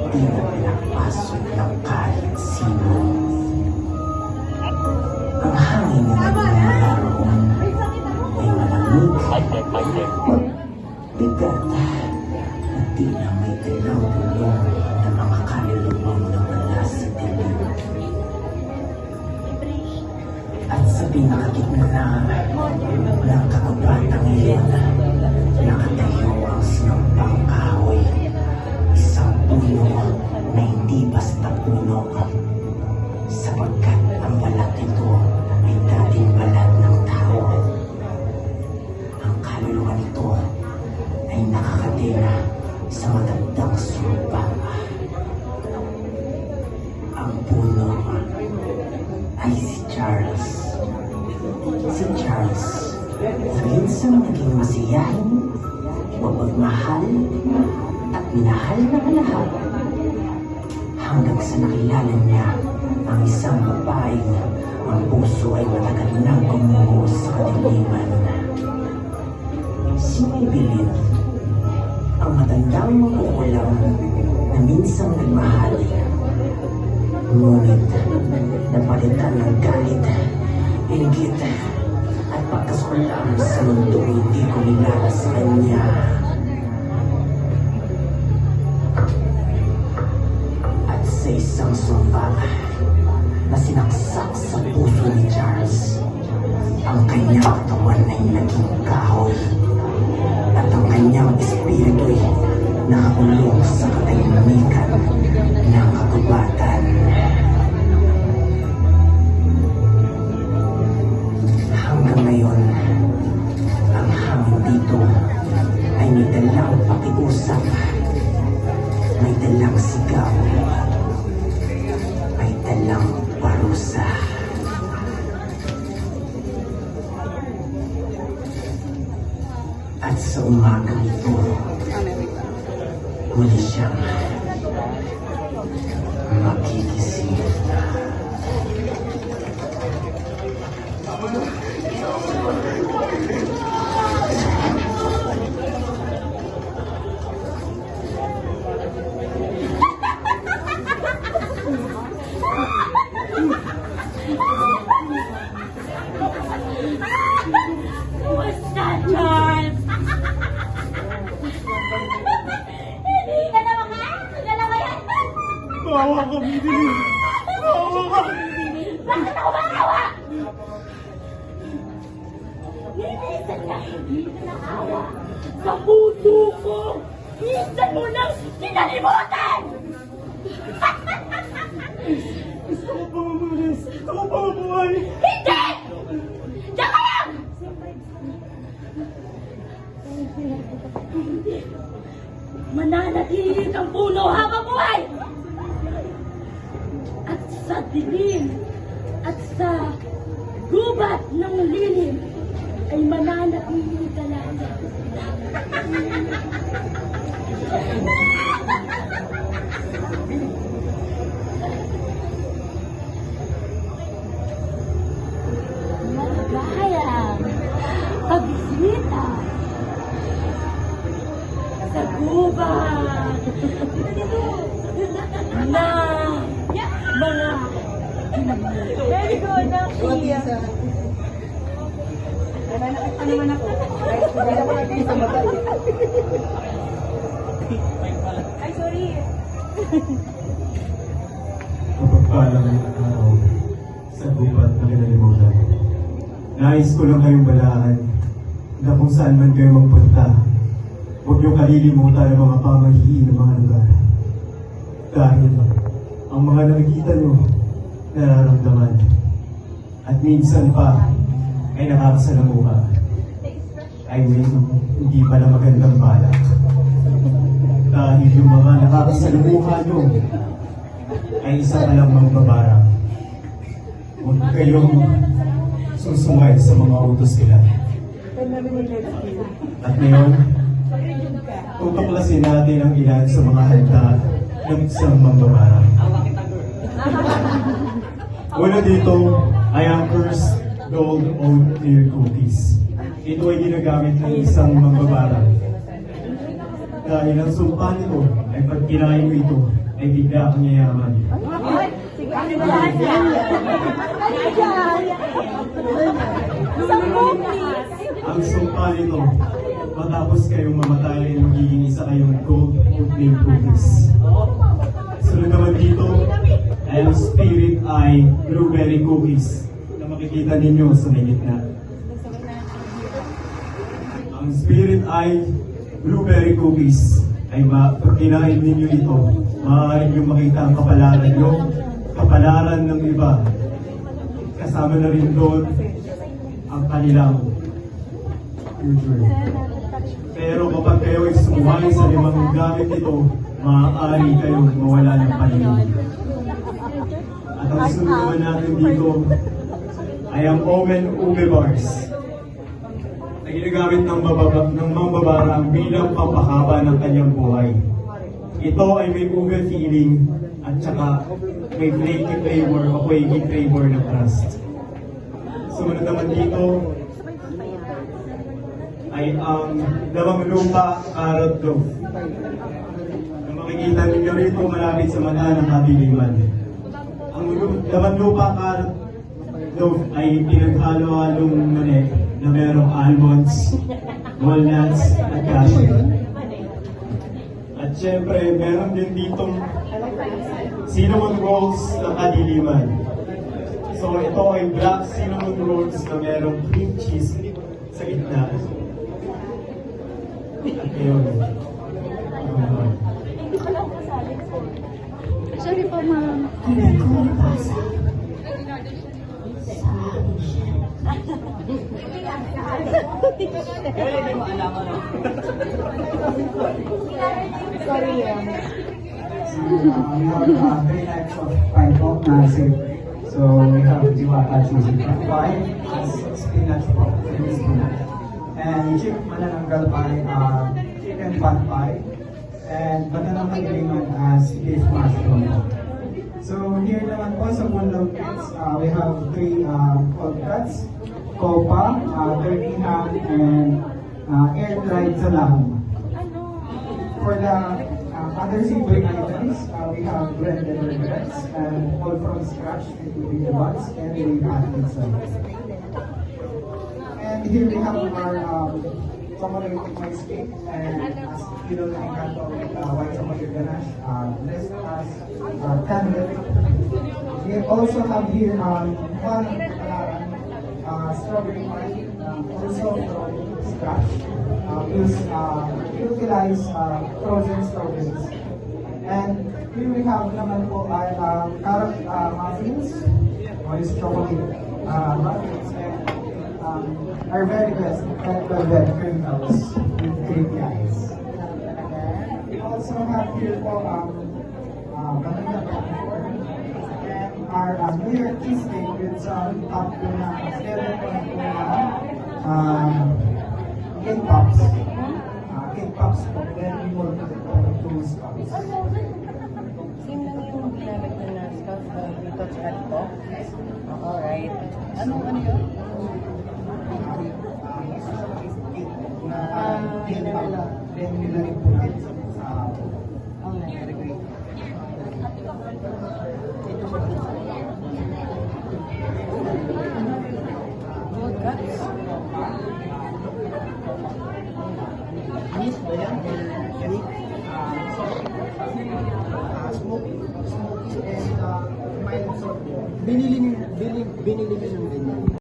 di na pinapasok ng kahit sino. Ang hangin na nagmumula roon ay malamig, bigat, at di na may dalaw-dulong na mga kalulubong ng mula sa dilim. At sa pinakagitna ng kakabatang iyon, nakatayo ang sinampang kahoy, isang puno na hindi basta puno, sapagkat ang balat nito ay dating balat ng tao. Ang kaluluwa nito ay nakakadena sa matandang sumpa. Ang puno ay si Charles. Si Charles, minsan naging masiyahin, mapagmahal, at minahal ng lahat. Hanggang sa nakilala niya ang isang babaeng ang puso ay matagal nang gumuho sa kadiliman. Si Maybelline, ang matandang makukulang na minsang nagmahal. Ngunit napalitan ng galit, inggit, at pagkasulang sa mundo hindi ko nilala sa kanya. At sa isang sumpa na sinaksak sa puso ni Charles, ang kanyang katawan ay naging kahoy, at ang kanyang espiritu'y nakakulong sa katahimikan ng kagubatan. Hanggang ngayon, ang hangin dito ay may dalang pakiusap, may dalang sigaw, may dalang parusa. At sa umagang ito, muli siyang magigising. Basta, Charles! Hindi ka na makakagalaw yan! Bawa ka, Maybelline! Bawa ka! Bakit ako maawa? Minsan na hindi ka naawa sa puso ko! Minsan mo nang kinalimutan! Gusto ko pa mamalis! Gusto ko pa mabuhay! Hindi! Diyan ka lang! Hindi. Mananatili kang puno habang buhay! At sa dilim at sa gubat ng lilim ay mananatili ka lang. Maligayang pagbisita sa gubat na mga Very good, Naki. Ano naman ako? Hindi ako lagi sa mata. Ay, sorry. Mapagpalang araw sa gubat na kinalimutan. Nais ko lang kayong balahan na kung saan man kayo magpunta, huwag niyong kalilimutan ang mga pamahiin ng mga lugar. Dahil ang mga nakikita niyo, nararamdaman, at minsan pa ay nakakasalamuha, ay hindi pala magandang balak. Dahil yung mga nakakasalamuha niyo ay isa ka lang magbabarang. Huwag kayong susungay sa mga utos nila. At ngayon, tutuklasin natin ang ilan sa mga handa ng isang magbabarang. Una dito ay Anchor's Gold Oatmeal Cookies. Ito ay ginagamit ng isang magbabarang. Dahil ang sumpa nito ay pag kinain mo ito, ay bigla kang yayaman. Sige, ano ba yan? Ano yan? Isang cookies. Ang sumpa nito, matapos kayong mamatay ay magiging isa kayong gold oatmeal cookies. Sunod naman dito ay ang spirit eye blueberry cookies na makikita ninyo sa may gitna. Ang spirit eye blueberry cookies ay pag kinain ninyo ito, maaaring yung makita ang kapalaran nyo, kapalaran ng iba. Kasama na rin doon ang kanilang future. Pero kapag kayo ay sumuway sa limang gamit ito, maaari kayong mawala ng paningin. At ang sunod naman natin dito ay ang Omen Ube Bars na ginagamit ng mambabarang bilang pampahaba ng kanyang buhay. Ito ay may ube feeling at saka may flaky flavor o quaky flavor ng crust. Sumunod naman dito ay ang Damang Lupa Carrot Loaf. Na makikita ninyo rito malapit sa mata ng kadiliman. Ang Damang Lupa Carrot Loaf ay pinaghalo-halong mani na merong almonds, walnuts, at cashew. At syempre, meron din ditong cinnamon rolls na kadiliman. So ito ay black cinnamon rolls na merong cream cheese sa gitna. At yun. Sorry po, ma'am. Sorry, ma'am. We have three types of pie pop nasi. So we have diwata cheesy pie, spinach pop, creamy spinach, and chicken manananggal pie, chicken pot pie, and banana kagaliman as beef mushroom. So here naman po sa Bunlog Pits, we have three cold cuts, copa, turkey ham, and air-dried salam. For the other savory items, we have blended regrets and all from scratch, including the buns and the patty itself. And here we have our chocolate rice cake, and as you know, the encanto with white chocolate ganache, blessed as candle. We also have here one strawberry wine, also from scratch. Utilize frozen strawberries. And here we have naman po ay carrot muffins, moist chocolate muffins, and our very best red velvet crinkles with creamy ice. We also have here po vanilla popcorn and our New York cheesecake with some top tuna, skeleton tuna, cake pops. Cake pops po, then we will put it on two spots. Same lang yung ginamit na na scout dito at dito. Alright. Ano yun? Then nilagay po natin sa Alright. Gold cuts? Miss ba yan? Smoky and mild salt. Binili niyo ng ganyan.